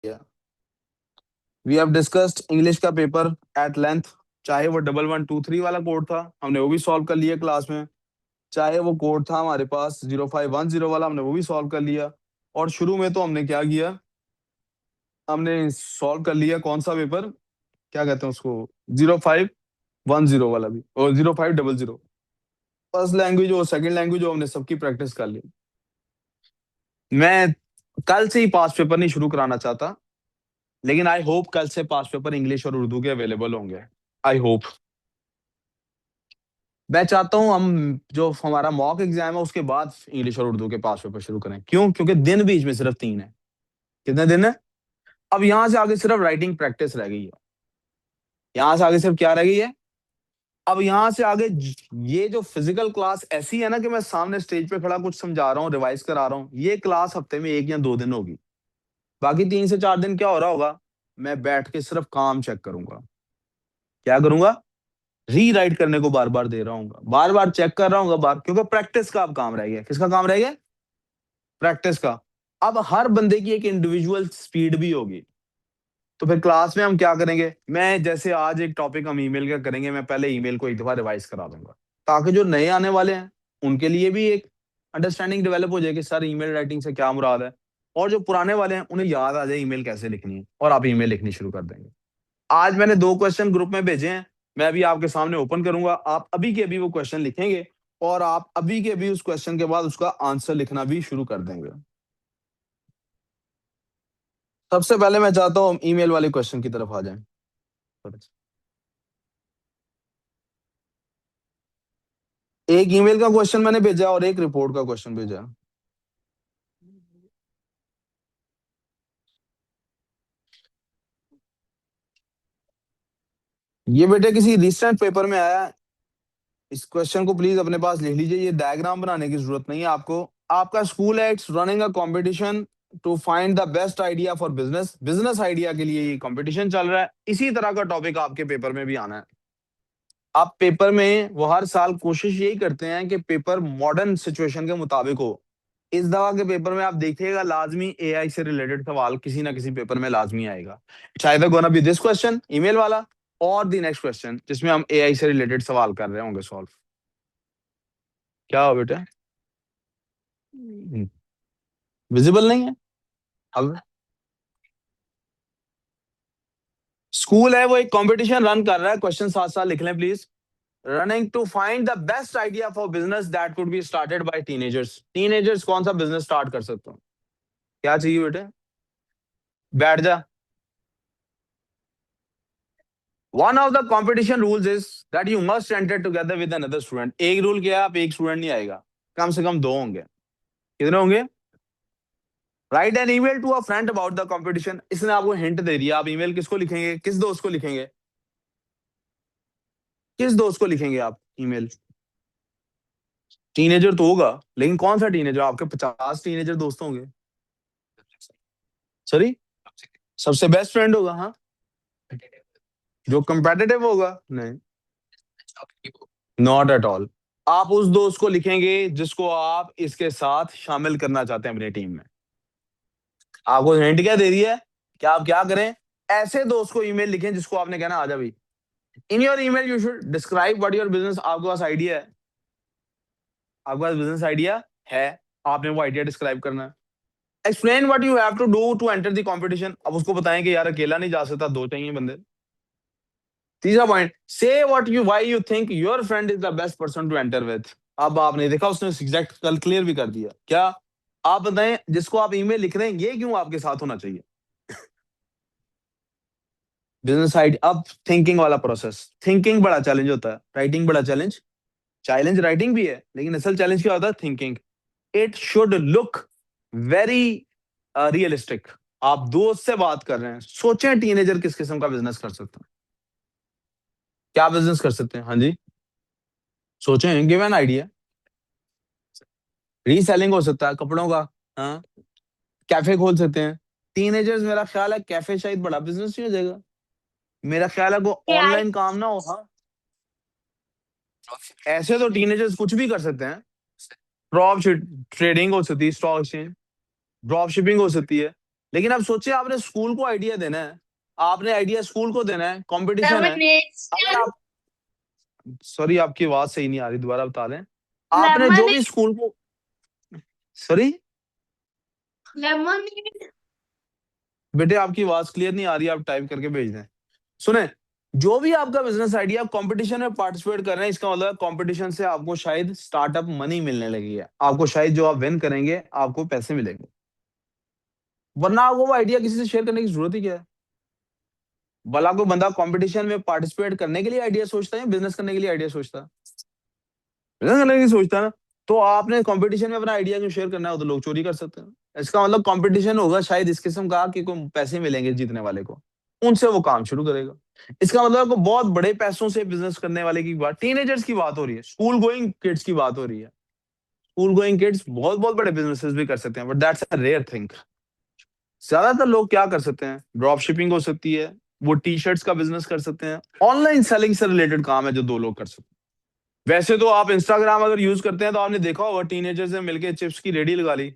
Yeah. We have discussed English का paper at length. चाहे वो 1123 वाला कोड था, हमने वो भी सॉल्व कर लिया क्लास में। चाहे वो कोड था हमारे पास 0510 वाला, हमने वो भी सॉल्व कर लिया। और शुरू में तो हमने क्या किया, हमने सॉल्व कर लिया कौन सा पेपर, क्या कहते हैं उसको, 0510 वाला भी, और 0500। फर्स्ट लैंग्वेज और सेकंड लैंग्वेज जो हमने सबकी प्रैक्टिस कर ली। मैं कल से ही पास पेपर नहीं शुरू कराना चाहता, लेकिन आई होप कल से पास पेपर इंग्लिश और उर्दू के अवेलेबल होंगे। I hope. मैं चाहता हूँ हम जो हमारा मॉक एग्जाम है उसके बाद इंग्लिश और उर्दू के पास पेपर शुरू करें। क्यों? क्योंकि दिन बीच में सिर्फ 3 है। कितने दिन है? अब यहाँ से आगे सिर्फ राइटिंग प्रैक्टिस रह गई है। यहाँ से आगे सिर्फ क्या रह गई है? अब यहाँ से आगे ये जो फिजिकल क्लास ऐसी है ना कि मैं सामने स्टेज पे खड़ा कुछ समझा रहा हूँ, रिवाइज करा रहा हूँ, ये क्लास हफ्ते में 1 या 2 दिन होगी। बाकी 3 से 4 दिन क्या हो रहा होगा, मैं बैठ के सिर्फ काम चेक करूंगा। क्या करूंगा? री राइट करने को बार बार दे रहा हूँ, बार बार चेक कर रहा हूँ बार, क्योंकि प्रैक्टिस का अब काम रह गया। किसका काम रह गया? प्रैक्टिस का। अब हर बंदे की एक इंडिविजुअल स्पीड भी होगी। तो फिर क्लास में हम क्या करेंगे, मैं जैसे आज एक टॉपिक हम ईमेल का करेंगे, मैं पहले ईमेल को एक दफा रिवाइज करा दूंगा, ताकि जो नए आने वाले हैं उनके लिए भी एक अंडरस्टैंडिंग डेवलप हो जाए कि सर ईमेल राइटिंग से क्या मुराद है। और जो पुराने वाले हैं उन्हें याद आ जाए ईमेल कैसे लिखनी है, और आप ईमेल लिखनी शुरू कर देंगे। आज मैंने 2 क्वेश्चन ग्रुप में भेजे हैं, मैं अभी आपके सामने ओपन करूंगा, आप अभी के अभी वो क्वेश्चन लिखेंगे, और आप अभी के अभी उस क्वेश्चन के बाद उसका आंसर लिखना भी शुरू कर देंगे। सबसे पहले मैं चाहता हूँ हम ईमेल वाले क्वेश्चन की तरफ आ जाएं। एक ईमेल का क्वेश्चन मैंने भेजा और एक रिपोर्ट का क्वेश्चन भेजा। ये बेटे किसी रिसेंट पेपर में आया है। इस क्वेश्चन को प्लीज अपने पास लिख लीजिए, ये डायग्राम बनाने की जरूरत नहीं है आपको। आपका स्कूल है, it's running a competition to find the best idea for business. Business idea के लिए ये कंपटीशन चल रहा है। इसी तरह का टॉपिक आपके पेपर में भी आना है। आप पेपर में वो हर साल कोशिश यही करते हैं कि पेपर मॉडर्न सिचुएशन के मुताबिक हो। इस दवा के पेपर में आप देखिएगा लाजमी एआई से रिलेटेड सवाल किसी ना किसी पेपर में लाजमी आएगा। शायद gonna be this question email वाला, और दी नेक्स्ट क्वेश्चन जिसमें हम एआई से रिलेटेड सवाल कर रहे होंगे सॉल्व। क्या हो बेटा? विजिबल नहीं है? अब स्कूल है, वो एक कंपटीशन रन कर रहा है। क्वेश्चन साथ साथ लिख लें please. Running to find the best idea for business that could be started by teenagers. Teenagers कौन सा बिजनेस स्टार्ट कर सकते हो? क्या चाहिए बेटे? बैठ जा। One of the competition rules is that you must enter together with another student. एक रूल क्या है, आप एक स्टूडेंट नहीं आएगा, कम से कम 2 होंगे। कितने होंगे? Write an email to a friend about the competition. इसने आपको हिंट दे दिया, आप ईमेल किसको लिखेंगे, किस दोस्त को लिखेंगे? किस दोस्त को लिखेंगे आप ईमेल? टीनेजर तो होगा, लेकिन कौन सा टीनेजर? आपके 50 टीनेजर दोस्त होंगे। सॉरी? सबसे बेस्ट फ्रेंड होगा, हाँ। जो कंपेटिटिव होगा? नहीं, नॉट एट ऑल। आप उस दोस्त को लिखेंगे जिसको आप इसके साथ शामिल करना चाहते हैं अपनी टीम में। आपको हिंट क्या दे दिया है कि आप क्या करें? ऐसे दोस्त को ईमेल लिखें जिसको आपने कहना आजा भाई। In your email you should describe what your business. आपके पास आइडिया है, आपके पास बिजनेस आइडिया है, आपने वो आइडिया डिस्क्राइब करना है। Explain what you have to do to enter the competition. अब उसको बताएं कि यार अकेला नहीं जा सकता, 2 चाहिए बंदे। तीसरा point, say what you why you think your friend is the best person to enter with. अब आपने देखा उसने एग्जैक्ट कल क्लियर भी कर दिया। क्या? आप बताएं जिसको आप ईमेल लिख रहे हैं ये क्यों आपके साथ होना चाहिए। Business side. अब थिंकिंग वाला प्रोसेस, थिंकिंग बड़ा चैलेंज होता है, राइटिंग बड़ा चैलेंज। चैलेंज राइटिंग भी है, लेकिन असल चैलेंज क्या होता है? Thinking. It should look very realistic. आप दोस्त से बात कर रहे हैं, सोचें टीनेजर किस किस्म का बिजनेस कर सकते हैं, क्या बिजनेस कर सकते हैं। हाँ जी, सोचें, गिव एन आइडिया। रीसेलिंग हो सकता है कपड़ों का, हाँ। कैफे खोल सकते हैं। टीनेजर्स, मेरा ख्याल है कैफे शायद बड़ा बिजनेस ही हो जाएगा। मेरा ख्याल है को एआई। ऑनलाइन काम ना हो, हाँ। ऐसे तो टीनेजर्स कुछ भी कर सकते हैं। ड्रॉप ट्रेडिंग हो सकती है, स्टॉक एक्सचेंज, ड्रॉप शिपिंग हो सकती है। लेकिन अब सोचिए आपने स्कूल को आइडिया देना है, आपने आइडिया स्कूल को देना है, कंपटीशन है। अगर लेमनेड। आप, सॉरी आपकी आवाज सही नहीं आ रही, दोबारा बता दें। आपने जो भी लेमनेड। स्कूल को, सॉरी लेमनेड। बेटे आपकी आवाज क्लियर नहीं आ रही, आप टाइप करके भेज दें। सुने, जो भी आपका बिजनेस आइडिया, आप कंपटीशन में पार्टिसिपेट कर रहे हैं, इसका मतलब कंपटीशन से आपको शायद स्टार्टअप मनी मिलने लगी है, आपको शायद जो आप विन करेंगे आपको पैसे मिलेंगे, वरना आपको वो आइडिया किसी से शेयर करने की जरूरत ही क्या है। भला कोई बंदा कंपटीशन में पार्टिसिपेट करने के लिए आइडिया सोचता है या बिजनेस करने के लिए आइडिया सोचता है? बिजनेस करने के लिए सोचता है ना। तो आपने कंपटीशन में अपना आइडिया क्यों शेयर करना है, वो तो लोग चोरी कर सकते हैं। इसका मतलब कंपटीशन होगा शायद इस किस्म का कि कोई पैसे मिलेंगे जीतने वाले को, उनसे वो काम शुरू करेगा। इसका मतलब को बहुत बड़े पैसों से बिजनेस करने वाले की बात, टीनेजर्स की बात हो रही है, स्कूल गोइंग किड्स की बात हो रही है। स्कूल गोइंग किड्स बहुत बहुत बड़े बिजनेसेस भी कर सकते हैं, but that's a rare thing. ज्यादातर लोग क्या कर सकते हैं, ड्रॉप शिपिंग हो सकती है, वो टी शर्ट्स का बिजनेस कर सकते हैं, ऑनलाइन सेलिंग से रिलेटेड काम है जो दो लोग कर सकते हैं। वैसे तो आप इंस्टाग्राम अगर यूज करते हैं तो आपने देखा होगा टीनेजर्स ने मिलकर चिप्स की रेडी लगा ली,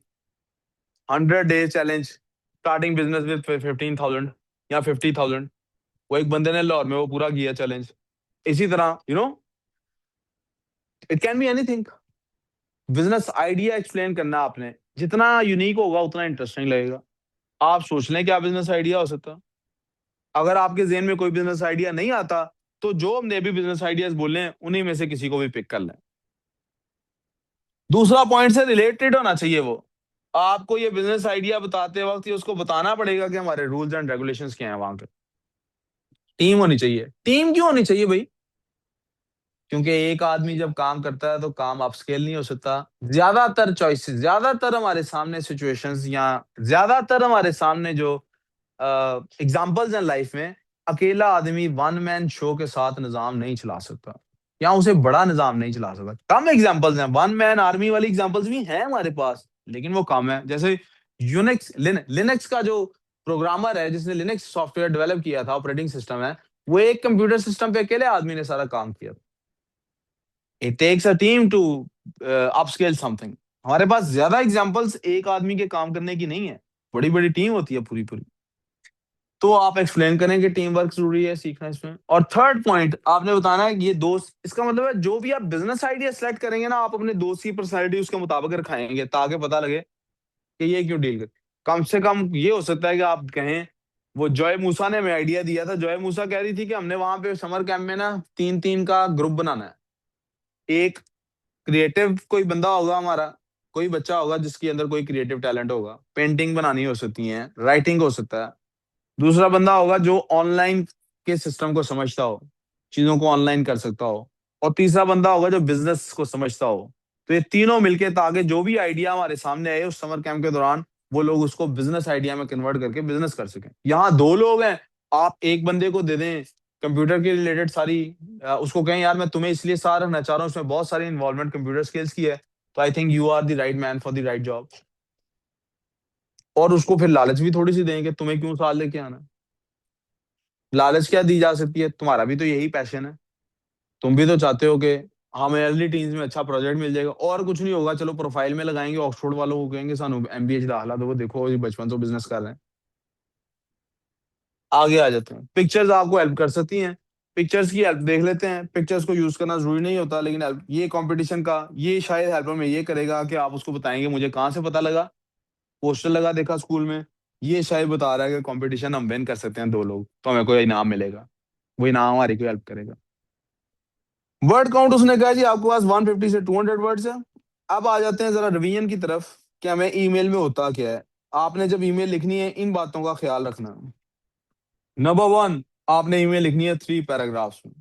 100 days challenge, starting business with 15,000 या 50,000। वो एक बंदे ने लाहौर में वो पूरा किया चैलेंज। इसी तरह it can be anything. Business idea explain करना आपने, जितना यूनिक होगा उतना इंटरेस्टिंग लगेगा। आप सोच लें क्या बिजनेस आइडिया हो सकता। अगर आपके जेहन में कोई बिजनेस आइडिया नहीं आता, तो जो हमने भी बिजनेस आइडियाज बोले हैं उन्हीं में से किसी को भी पिक कर लें। दूसरा पॉइंट से रिलेटेड होना चाहिए वो। आपको ये बिजनेस आइडिया बताते वक्त ये उसको बताना पड़ेगा कि हमारे रूल्स एंड रेगुलेशंस क्या हैं वहां पे। टीम होनी चाहिए। टीम क्यों होनी चाहिए भाई? क्योंकि एक आदमी जब काम करता है तो काम अपस्केल नहीं हो सकता। ज्यादातर चॉइसेस, ज्यादातर हमारे सामने सिचुएशंस, या ज्यादातर हमारे सामने जो एग्जाम्पल्स हैं लाइफ में, अकेला आदमी वन मैन शो के साथ निजाम नहीं चला सकता, या उसे बड़ा निजाम नहीं चला सकता। कम एग्जाम्पल्स हैं, वन मैन आर्मी वाली एग्जाम्पल्स भी हैं हमारे पास, लेकिन वो कम है। जैसे यूनिक्स, लिनक्स का जो प्रोग्रामर है जिसने लिनक्स सॉफ्टवेयर डेवलप किया था, ऑपरेटिंग सिस्टम है, वो एक कंप्यूटर सिस्टम पे अकेले आदमी ने सारा काम किया। It takes a team to upscale something. हमारे पास ज्यादा एग्जांपल्स एक आदमी के काम करने की नहीं है, बड़ी बड़ी टीम होती है पूरी पूरी। तो आप एक्सप्लेन करें कि टीम वर्क जरूरी है सीखना इसमें। और थर्ड पॉइंट आपने बताना है कि ये दोस्त, इसका मतलब है जो भी आप बिजनेस आइडिया सेलेक्ट करेंगे ना, आप अपने दोस्त की पर्सनैलिटी उसके मुताबिक रखाएंगे ताकि पता लगे कि ये क्यों डील कर। कम से कम ये हो सकता है कि आप कहें, वो जॉय मूसा ने हमें आइडिया दिया था, जॉय मूसा कह रही थी कि हमने वहां पे समर कैंप में ना 3-3 का ग्रुप बनाना है। एक क्रिएटिव कोई बंदा होगा हमारा, कोई बच्चा होगा जिसके अंदर कोई क्रिएटिव टैलेंट होगा, पेंटिंग बनानी हो सकती है, राइटिंग हो सकता है। दूसरा बंदा होगा जो ऑनलाइन के सिस्टम को समझता हो, चीजों को ऑनलाइन कर सकता हो। और तीसरा बंदा होगा जो बिजनेस को समझता हो। तो ये तीनों मिलके, ताकि जो भी आइडिया हमारे सामने आए उस समर कैंप के दौरान, वो लोग उसको बिजनेस आइडिया में कन्वर्ट करके बिजनेस कर सकें। यहाँ दो लोग हैं, आप एक बंदे को दे दें कंप्यूटर के रिलेटेड सारी, उसको कहें यार मैं तुम्हें इसलिए साथ रखना चाह रहा हूँ, उसमें बहुत सारी इन्वॉल्वमेंट कंप्यूटर स्किल्स की है, तो I think you are the right man for the right job. और उसको फिर लालच भी थोड़ी सी देंगे, तुम्हें क्यों साथ लेके आना है। लालच क्या दी जा सकती है, तुम्हारा भी तो यही पैशन है, तुम भी तो चाहते हो कि हमें अर्ली टीन्स में अच्छा प्रोजेक्ट मिल जाएगा, और कुछ नहीं होगा, चलो प्रोफाइल में लगाएंगे, ऑक्सफोर्ड वालों को कहेंगे सानू एमबीए दाखला दो, देखो ये बचपन तो बिजनेस कर रहे हैं। आगे आ जाते हैं, पिक्चर्स आपको हेल्प कर सकती हैं। पिक्चर्स की हेल्प देख लेते हैं, पिक्चर्स को यूज करना जरूरी नहीं होता, लेकिन ये कंपटीशन का ये शायद हेल्प में ये करेगा कि आप उसको बताएंगे मुझे कहाँ से पता लगा, पोस्टर लगा देखा स्कूल में, ये शायद बता रहा है कि कंपटीशन हम विन कर सकते हैं दो लोग, तो हमें कोई इनाम मिलेगा, वो इनाम हमारी को हेल्प करेगा। वर्ड काउंट उसने कहा जी आपके पास 150 से 200 वर्ड्स है। अब आ जाते हैं जरा रिवीजन की तरफ कि हमें ईमेल में होता क्या है। आपने जब ईमेल लिखनी है इन बातों का ख्याल रखना। नंबर वन, आपने ईमेल लिखनी है 3 पैराग्राफ्स में।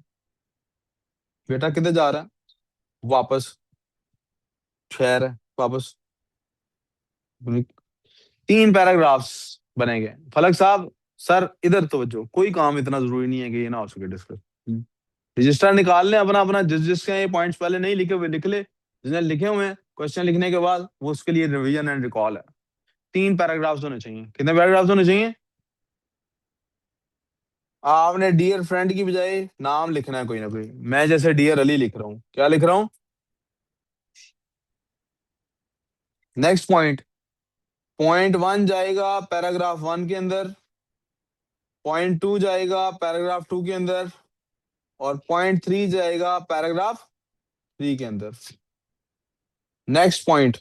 बेटा किधर जा रहा है? वापस शहर है, वापस। 3 पैराग्राफ्स बनेंगे। फलक साहब, सर इधर तवज्जो, कोई काम इतना जरूरी नहीं है कि ये ना हो सके डिस्कस। रजिस्टर निकाल लें अपना अपना, जिस जिसके ये पॉइंट्स पहले नहीं लिखे हुए लिख ले, जिसने लिखे हुए हैं क्वेश्चन लिखने के बाद वो उसके लिए रिवीजन एंड रिकॉल है। 3 पैराग्राफ्स होने चाहिए। कितने पैराग्राफ्स होने चाहिए? आपने डियर फ्रेंड की बजाय नाम लिखना है कोई ना कोई। मैं जैसे डियर अली लिख रहा हूँ, क्या लिख रहा हूँ? नेक्स्ट पॉइंट, .1 जाएगा पैराग्राफ 1 के अंदर, .2 जाएगा पैराग्राफ 2 के अंदर, और .3 जाएगा पैराग्राफ 3 के अंदर। नेक्स्ट पॉइंट,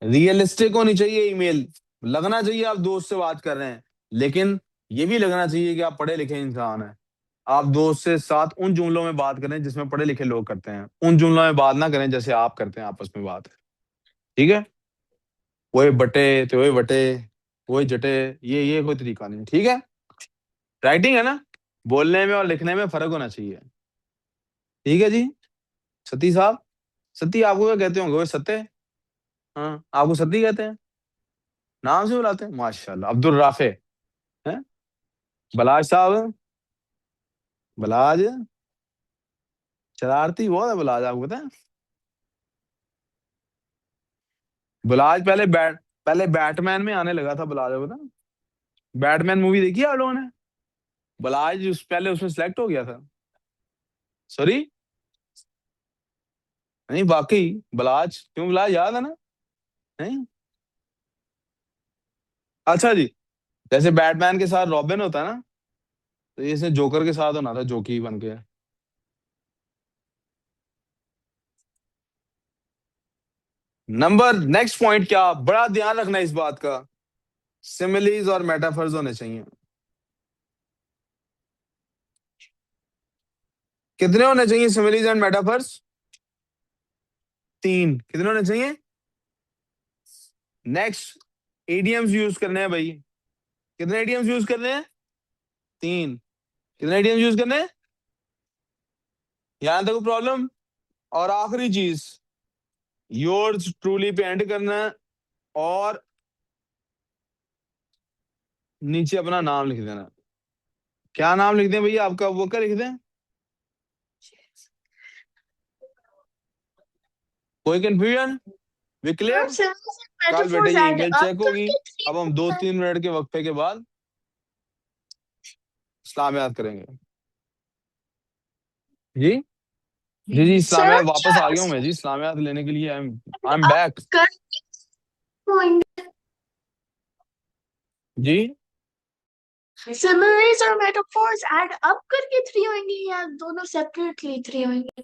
रियलिस्टिक होनी चाहिए ईमेल। लगना चाहिए आप दोस्त से बात कर रहे हैं, लेकिन ये भी लगना चाहिए कि आप पढ़े लिखे इंसान हैं। आप दोस्त से साथ उन जुमलों में बात करें जिसमें पढ़े लिखे लोग करते हैं, उन जुमलों में बात ना करें जैसे आप करते हैं आपस में बात। ठीक है, वही बटे तो वही बटे, वही जटे, ये कोई तरीका नहीं। ठीक है, राइटिंग है ना, बोलने में और लिखने में फर्क होना चाहिए। ठीक है जी, सती साहब, सती आपको क्या कहते होंगे? वो सत्य, हाँ आपको सती कहते हैं, नाम से बुलाते हैं? माशाल्लाह, अब्दुल राफे हैं। बलाज साहब, बलाज, शरारती बहुत है बलाज, आपको पता है? बलाज पहले बैटमैन में आने लगा था बलाज, आपको पता है? बैटमैन मूवी देखी है आप लोगों ने? बलाज पहले उसमें सिलेक्ट हो गया था। सॉरी, नहीं वाकई बलाज, क्यों बलाज याद है ना? नहीं, अच्छा जी, जैसे बैटमैन के साथ रॉबिन होता है ना, तो ये इसने जोकर के साथ होना था, जोकी बन के। नंबर नेक्स्ट पॉइंट, क्या बड़ा ध्यान रखना है इस बात का, सिमिलीज और मेटाफर्स होने चाहिए। कितने होने चाहिए सिमिलीज एंड मेटाफर्स? 3। कितने होने चाहिए? नेक्स्ट, एडीएम्स यूज करने हैं भाई। कितने एडीएम्स यूज करने हैं? 3। कितने एडीएम्स यूज करने हैं? यहां तक प्रॉब्लम? और आखिरी चीज, योर्स ट्रूली पे एंड करना है, और नीचे अपना नाम लिख देना। क्या नाम लिख दें भैया आपका, वो क्या लिख दें? कोई confusion? We Sir, clear? symbols and कल बेटे metaphors ये add ईमेल up चेक होगी। करके three अब हम होता दो है। तीन मिनट के वक्फे के बाद इस्लाम याद करेंगे। जी जी जी, Sir, इस्लामियात वापस आ गया हूँ just मैं जी, इस्लामियात लेने के लिए आई एम up बैक। करके होंगे। जी, Similes और metaphors add up करके three होंगे या दोनों separately three होंगे?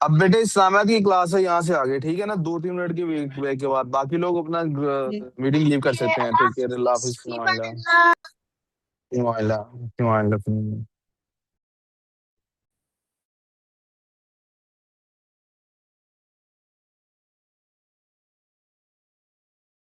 अब बेटे इस्लामियात की क्लास है, यहाँ से आगे, ठीक है ना? 2-3 मिनट की ब्रेक के बाद बाकी लोग अपना मीटिंग लीव कर सकते हैं। टेक केयर, अल्लाह हाफिज़, Allah फिमानिल्लाह, फिमानिल्लाह, फिमानिल्लाह।